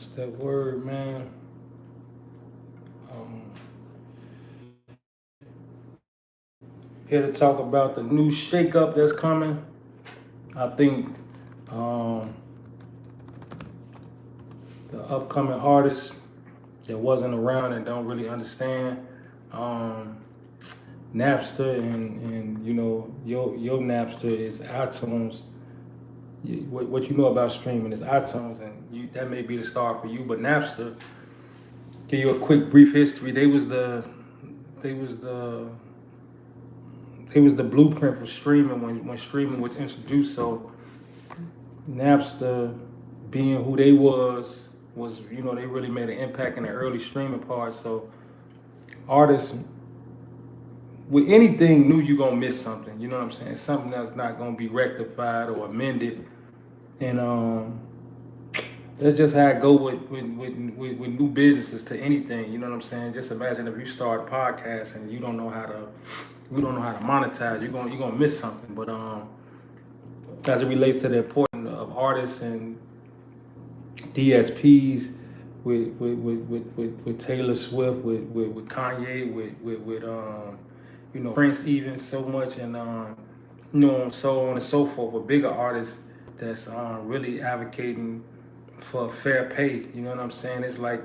What's that word, man? Um, Here to talk about the new shakeup that's coming. I think um, the upcoming artists that wasn't around and don't really understand um, Napster and your Napster is iTunes. What you know about streaming is iTunes, and that may be the start for you. But Napster, give you a quick brief history. They was the it was the blueprint for streaming when streaming was introduced. So Napster, being who they was they really made an impact in the early streaming part. So artists with anything new, you gonna miss something. You know what I'm saying? Something that's not gonna be rectified or amended, and that's just how it go with new businesses to anything. You know what I'm saying? Just imagine if you start a podcast and you don't know how to monetize. You're gonna miss something. But as it relates to the importance of artists and DSPs with Taylor Swift, with Kanye, with Prince, even so much, and so on and so forth, with bigger artists that's really advocating for fair pay. You know what I'm saying? It's like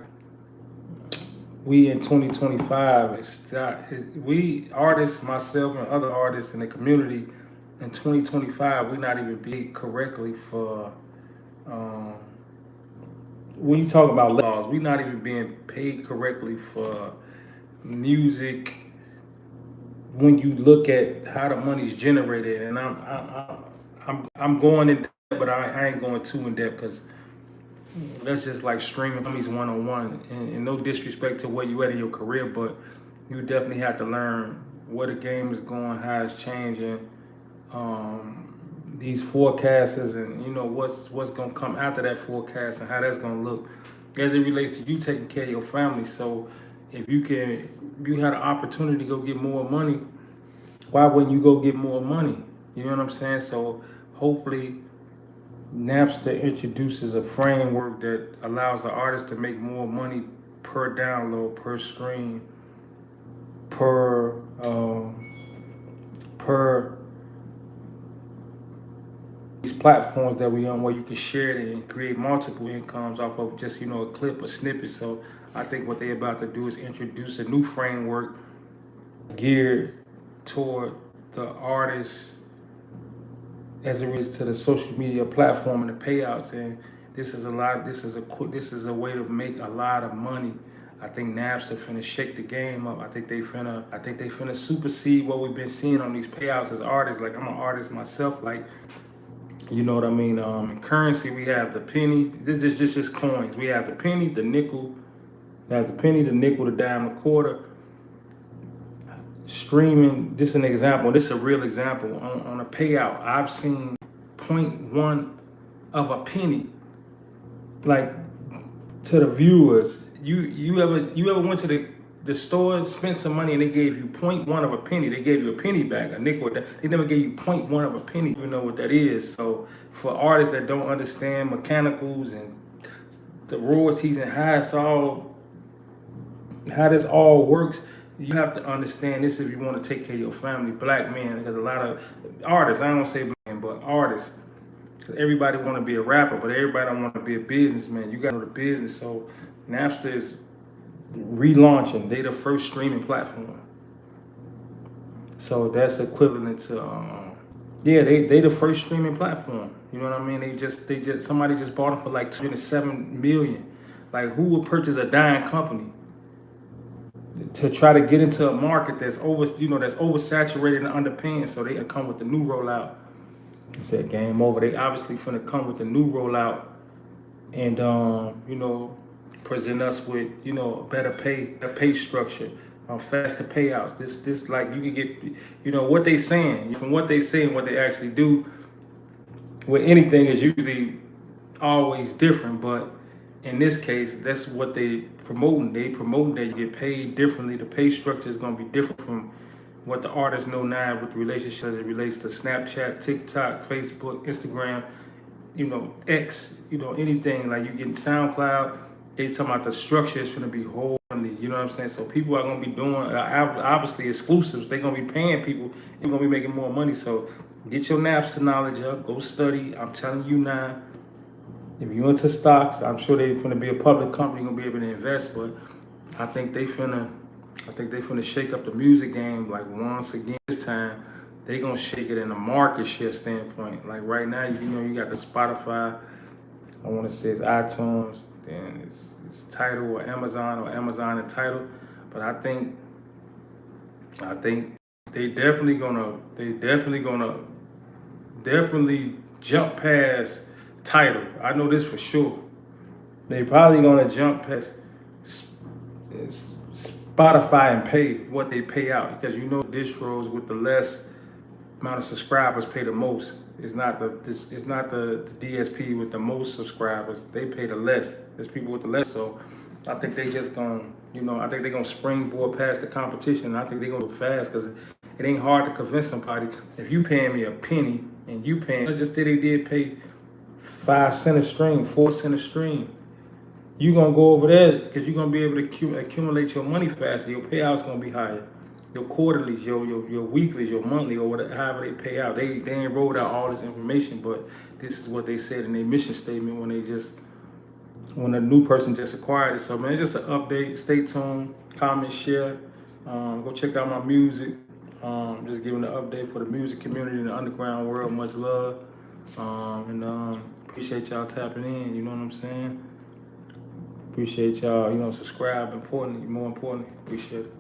we in 2025, we artists, myself and other artists in the community in 2025, we not even paid correctly for um, when you talk about laws, we not even being paid correctly for music. When you look at how the money's generated, and I'm going in depth, but I ain't going too in depth because that's just like streaming homies 101. And no disrespect to where you at in your career, but you definitely have to learn where the game is going, how it's changing, these forecasters, and what's gonna come after that forecast and how that's gonna look as it relates to you taking care of your family. So if you had an opportunity to go get more money, why wouldn't you go get more money? You know what I'm saying? So hopefully Napster introduces a framework that allows the artist to make more money per download, per stream, per these platforms that we on, where you can share it and create multiple incomes off of just a clip or snippet. So I think what they're about to do is introduce a new framework geared toward the artists as it relates to the social media platform and the payouts. And this is a lot. This is a way to make a lot of money. I think Napster finna shake the game up. I think they finna supersede what we've been seeing on these payouts as artists. Like, I'm an artist myself. Like, you know what I mean? In currency, we have the penny. This is just coins. We have the penny, the nickel. We have the penny, the nickel, the dime, the quarter. Streaming, this is an example. This is a real example. On a payout, I've seen .1 of a penny. Like, to the viewers, you ever went to the store, spent some money, and they gave you .1 of a penny. They gave you a penny back, a nickel. They never gave you .1 of a penny. You know what that is. So for artists that don't understand mechanicals and the royalties and how this all works, you have to understand this if you want to take care of your family. Black men, because a lot of artists, I don't say black men, but artists, because everybody want to be a rapper, but everybody don't want to be a businessman. You got to know the business. So Napster is relaunching. They the first streaming platform. So that's equivalent to they the first streaming platform. You know what I mean? They just somebody just bought them for like 27 million. Like, who would purchase a dying company to try to get into a market that's oversaturated and underpaying? So they come with the new rollout. I said game over. They obviously finna come with the new rollout and present us with a better pay structure, faster payouts. This like you can get what they saying from what they say and what they actually do. With anything is usually always different, but in this case, that's what they promoting. They promoting that you get paid differently. The pay structure is gonna be different from what the artists know now with the relationship as it relates to Snapchat, TikTok, Facebook, Instagram. X, anything like you getting SoundCloud. They talking about the structure is gonna be whole. You know what I'm saying? So people are gonna be doing obviously exclusives. They're gonna be paying people. You're gonna be making more money. So get your Napster knowledge up. Go study. I'm telling you now. If you're into stocks, I'm sure they're gonna be a public company. Gonna be able to invest. But I think they finna. I think they finna shake up the music game like once again this time. They gonna shake it in a market share standpoint. Like right now, you got the Spotify. I want to say it's iTunes, then it's Tidal or Amazon and Tidal. But I think they definitely jump past Tidal. I know this for sure. They probably gonna jump past Spotify and pay what they pay out because distros with the less amount of subscribers pay the most. It's not the DSP with the most subscribers. They pay the less. There's people with the less. So I think they just gonna I think they're gonna springboard past the competition. I think they're gonna go fast because it ain't hard to convince somebody. If you paying me a penny and you paying, let's just say they did pay 5 cents a stream, 4 cents a stream. You gonna go over there because you're gonna be able to accumulate your money faster. Your payout's gonna be higher. Your quarterlies, your weeklies, your monthly, or whatever, however they pay out. They ain't rolled out all this information, but this is what they said in their mission statement when a new person just acquired it. So man, just an update. Stay tuned. Comment, share. Go check out my music. Just giving an update for the music community in the underground world. Much love. And appreciate y'all tapping in. You know what I'm saying? Appreciate y'all, subscribe, more importantly. Appreciate it.